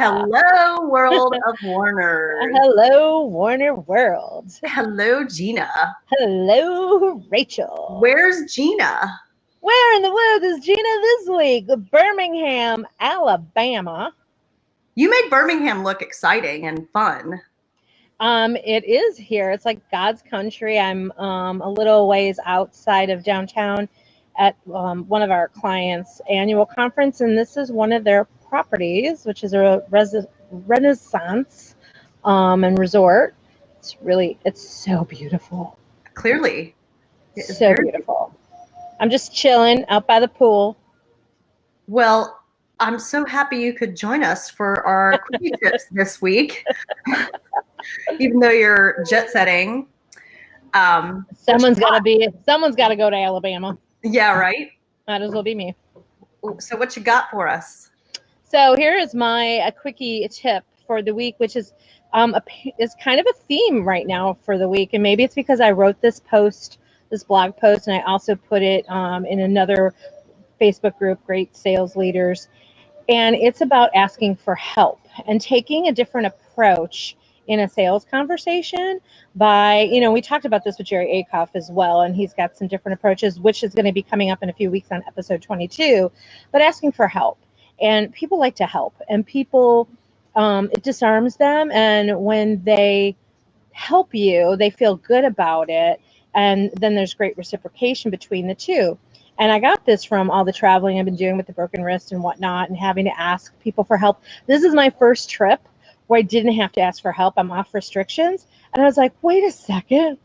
Hello, world of Warner. Hello, Warner World. Hello, Gina. Hello, Rachel. Where's Gina? Where in the world is Gina this week? Birmingham, Alabama. You made Birmingham look exciting and fun. It is here. It's like God's country. I'm a little ways outside of downtown at one of our clients' annual conference, and this is one of their properties, which is a Renaissance and resort. It's so beautiful. Clearly. It's so beautiful. I'm just chilling out by the pool. Well, I'm so happy you could join us for our quickie tips this week. Even though you're jet setting. Someone's got to go to Alabama. Yeah, right? Might as well be me. So what you got for us? So here is a quickie tip for the week, which is kind of a theme right now for the week. And maybe it's because I wrote this blog post, and I also put it in another Facebook group, Great Sales Leaders. And it's about asking for help and taking a different approach in a sales conversation we talked about this with Jerry Akoff as well, and he's got some different approaches, which is going to be coming up in a few weeks on episode 22, but asking for help. And people like to help, and people, it disarms them. And when they help you, they feel good about it. And then there's great reciprocation between the two. And I got this from all the traveling I've been doing with the broken wrist and whatnot, and having to ask people for help. This is my first trip where I didn't have to ask for help. I'm off restrictions. And I was like, wait a second,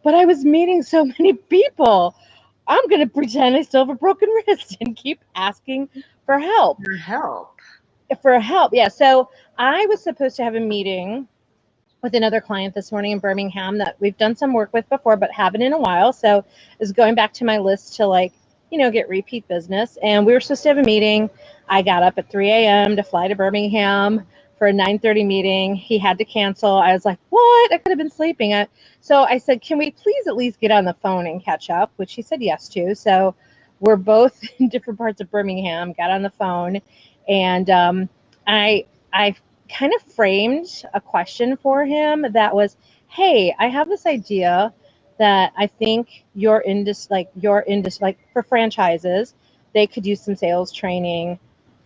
but I was meeting so many people. I'm going to pretend I still have a broken wrist and keep asking for help. For help. Yeah. So I was supposed to have a meeting with another client this morning in Birmingham that we've done some work with before, but haven't in a while. So is going back to my list to get repeat business. And we were supposed to have a meeting. I got up at 3 a.m. to fly to Birmingham for a 9:30 meeting. He had to cancel. I was like, what? I could have been sleeping. So I said, can we please at least get on the phone and catch up? Which he said yes to. So we're both in different parts of Birmingham, got on the phone, and I kind of framed a question for him that was, hey, I have this idea that I think you're into, for franchises, they could use some sales training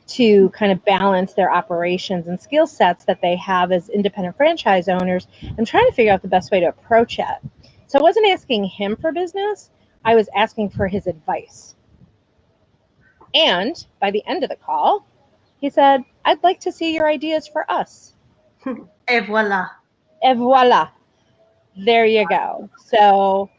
to kind of balance their operations and skill sets that they have as independent franchise owners. I'm trying to figure out the best way to approach it. So I wasn't asking him for business. I was asking for his advice. And by the end of the call, he said, I'd like to see your ideas for us. Et voila. Et voila. There you go. So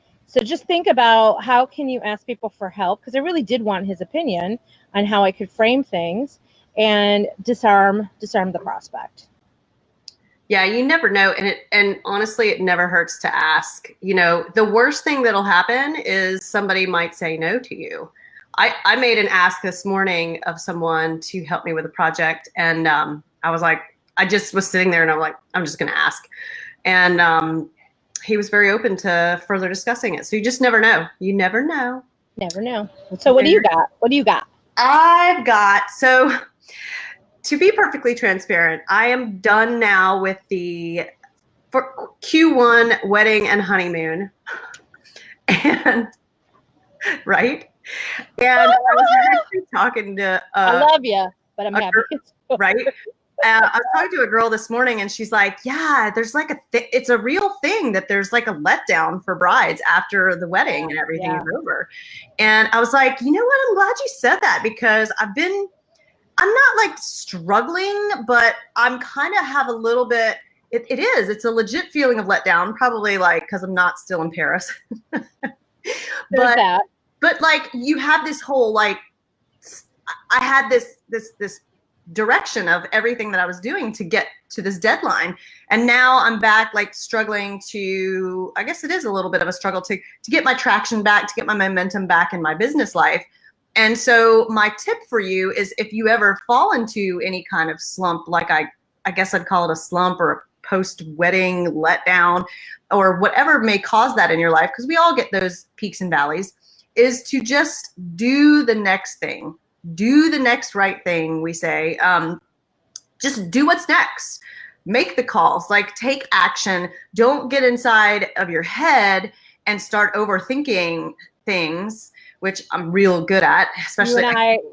just think about how can you ask people for help, because I really did want his opinion on how I could frame things and disarm the prospect. Yeah, you never know. And honestly, it never hurts to ask. The worst thing that'll happen is somebody might say no to you. I made an ask this morning of someone to help me with a project. And I was like, I just was sitting there and I'm like, I'm just going to ask. And he was very open to further discussing it. So you just never know. You never know. Never know. So what do you got? So to be perfectly transparent, I am done now with for Q1 wedding and honeymoon. And right. And I was actually talking to I love you, but I'm happy. Right. I was talking to a girl this morning, and she's like, yeah, there's it's a real thing that there's like a letdown for brides after the wedding and everything is over. And I was like, you know what? I'm glad you said that, because I'm not struggling, but I'm kind of have a little bit, it's a legit feeling of letdown, probably because I'm not still in Paris. But you have this whole, I had this direction of everything that I was doing to get to this deadline. And now I'm back struggling to, I guess it is a little bit of a struggle to get my traction back, to get my momentum back in my business life. And so my tip for you is, if you ever fall into any kind of slump, I guess I'd call it a slump or a post-wedding letdown or whatever may cause that in your life, because we all get those peaks and valleys, is to just do the next thing. Do the next right thing, we say. just do what's next. Make the calls, like take action. Don't get inside of your head and start overthinking things, which I'm real good at, especially.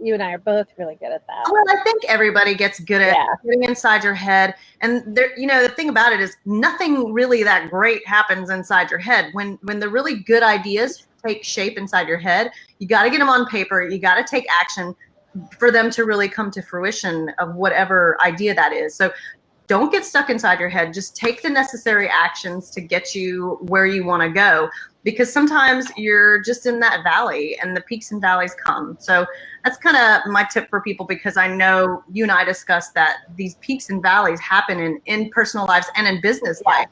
You and I are both really good at that. Well, I think everybody gets good at getting inside your head. And there, the thing about it is nothing really that great happens inside your head. When the really good ideas take shape inside your head, you got to get them on paper. You got to take action for them to really come to fruition of whatever idea that is. So don't get stuck inside your head. Just take the necessary actions to get you where you want to go, because sometimes you're just in that valley and the peaks and valleys come. So that's kind of my tip for people, because I know you and I discussed that these peaks and valleys happen in personal lives and in business life.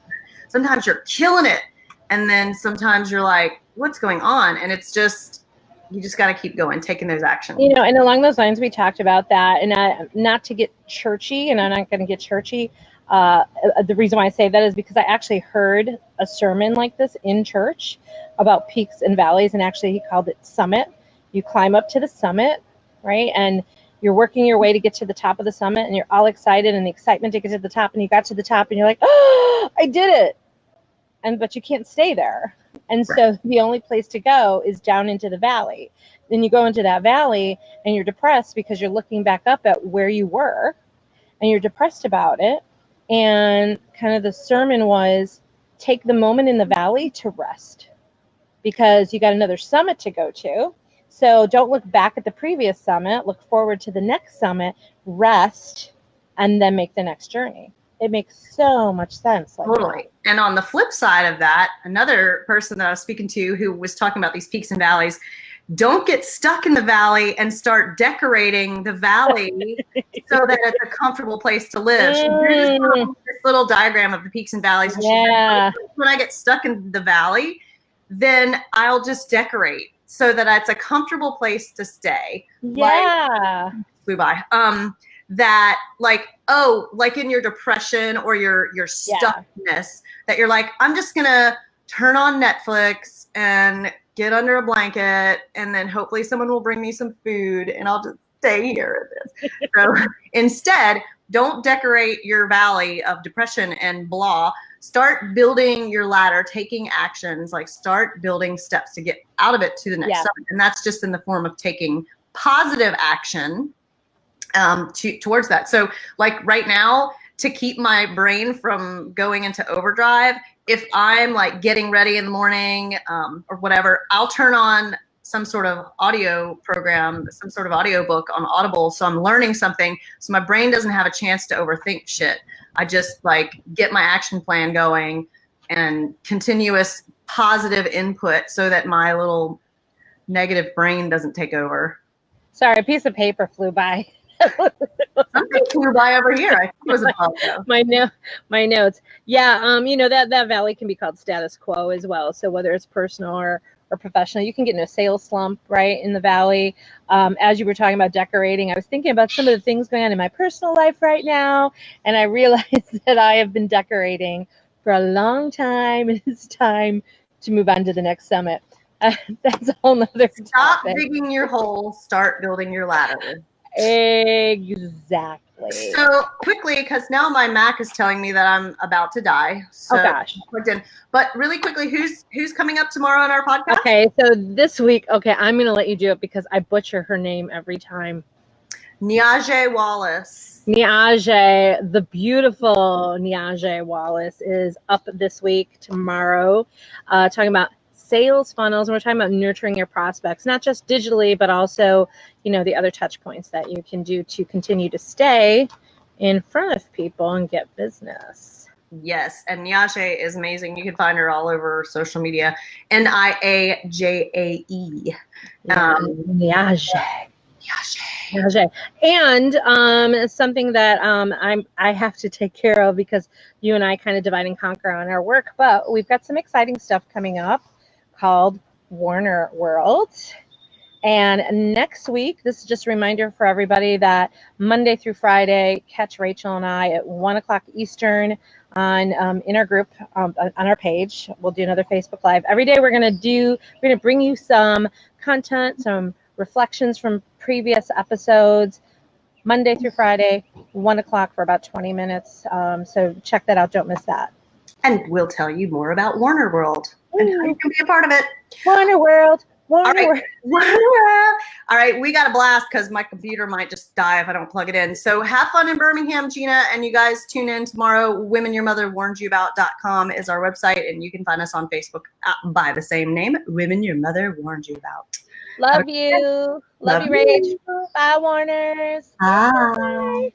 Sometimes you're killing it, and then sometimes you're like, what's going on? And it's just, you just got to keep going, taking those actions. And along those lines, we talked about that, and not to get churchy, and I'm not going to get churchy. The reason why I say that is because I actually heard a sermon like this in church about peaks and valleys, and actually he called it Summit. You climb up to the summit, right? And you're working your way to get to the top of the summit, and you're all excited, and the excitement to get to the top, and you got to the top, and you're like, oh, I did it. But you can't stay there. And so the only place to go is down into the valley. Then you go into that valley and you're depressed because you're looking back up at where you were and you're depressed about it. And kind of the sermon was, take the moment in the valley to rest, because you got another summit to go to. So don't look back at the previous summit, look forward to the next summit, rest, and then make the next journey. It makes so much sense. Totally. And on the flip side of that, another person that I was speaking to who was talking about these peaks and valleys, don't get stuck in the valley and start decorating the valley so that it's a comfortable place to live. She drew this little diagram of the peaks and valleys. And she said, when I get stuck in the valley, then I'll just decorate so that it's a comfortable place to stay. Yeah. Flew by. That like in your depression or your stuckness, that you're like, I'm just gonna turn on Netflix and get under a blanket, and then hopefully someone will bring me some food and I'll just stay here with this. So instead, don't decorate your valley of depression and blah. Start building your ladder, taking actions, like start building steps to get out of it to the next summit. And that's just in the form of taking positive action towards that. So like right now, to keep my brain from going into overdrive, if I'm like getting ready in the morning or whatever, I'll turn on some sort of audio program, some sort of audio book on Audible. So I'm learning something. So my brain doesn't have a chance to overthink shit. I just like get my action plan going and continuous positive input so that my little negative brain doesn't take over. Sorry, a piece of paper flew by. Something flew by over here. I think it was a bug, though. My notes. Yeah, that valley can be called status quo as well. So whether it's personal or professional, you can get in a sales slump, right, in the valley. As you were talking about decorating, I was thinking about some of the things going on in my personal life right now, and I realized that I have been decorating for a long time. It's time to move on to the next summit. That's a whole nother Stop topic. digging your hole. Start building your ladder. Exactly. So quickly, because now my Mac is telling me that I'm about to die. So oh gosh. But really quickly, who's coming up tomorrow on our podcast? Okay, so this week, I'm going to let you do it because I butcher her name every time. Niaje Wallace. Niaje, the beautiful Niaje Wallace is up this week, tomorrow, talking about sales funnels, and we're talking about nurturing your prospects, not just digitally, but also, the other touch points that you can do to continue to stay in front of people and get business. Yes, and Niaje is amazing. You can find her all over social media. Niajae. Niaje. And something that I have to take care of, because you and I kind of divide and conquer on our work, but we've got some exciting stuff coming up called Warner World. And next week, this is just a reminder for everybody that Monday through Friday, catch Rachel and I at 1:00 Eastern on in our group on our page. We'll do another Facebook Live every day. We're gonna bring you some content, some reflections from previous episodes, Monday through Friday, 1 o'clock for about 20 minutes. So check that out. Don't miss that. And we'll tell you more about Warner World and how you can be a part of it. Warner World. Warner World. All right, we got a blast because my computer might just die if I don't plug it in. So have fun in Birmingham, Gina, and you guys tune in tomorrow. WomenYourMotherWarnedYouAbout.com is our website, and you can find us on Facebook by the same name, Women Your Mother Warned You About. Love you. Love you, Rach. Bye, Warners. Bye.